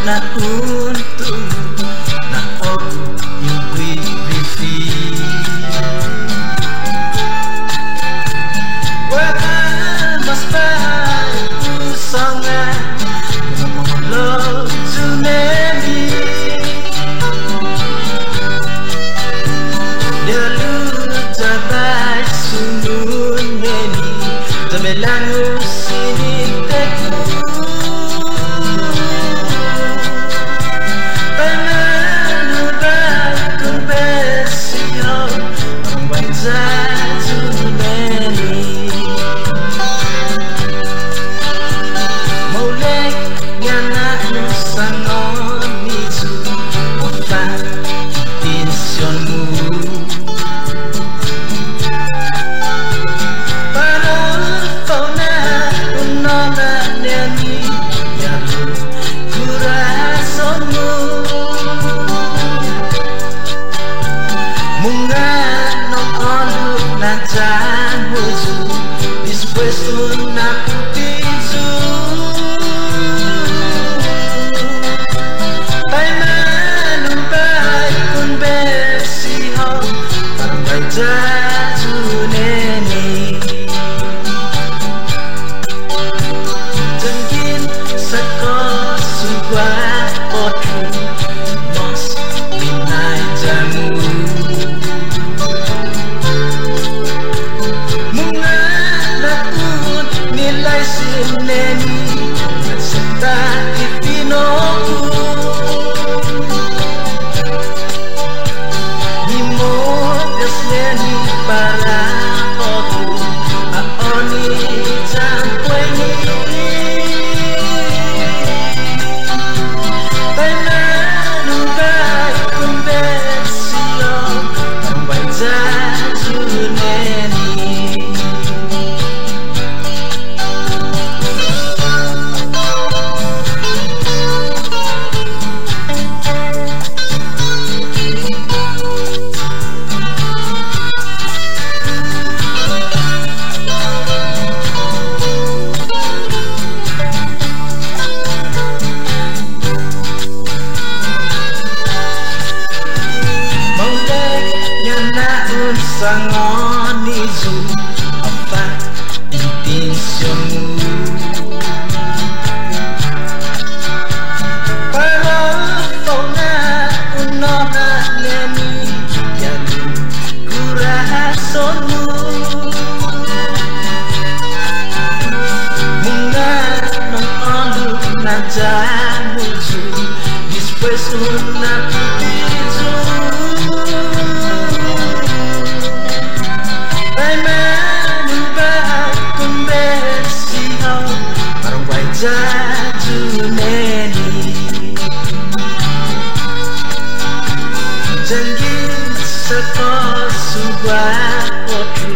Na untukmu, na oku yung briefly. Wala mas baik usangan ngomong tsunami. Dulu tabay sumun neni, tamelangu siniteku. Dispuesto na putizu Pai manubay kun besiho Parang bay jaju neni Jengkin sako sugwa otu Mos binay jamu nilai sineni serta itinoku nimo desneni para oku aoni jampueni tainanu bai kumbesio tambai jaju neni sangon izu apa intentionmu para fauna unona neni yang kurasonmu munga non olu najamuju después una putizu jaju neni janji seko sugwa otu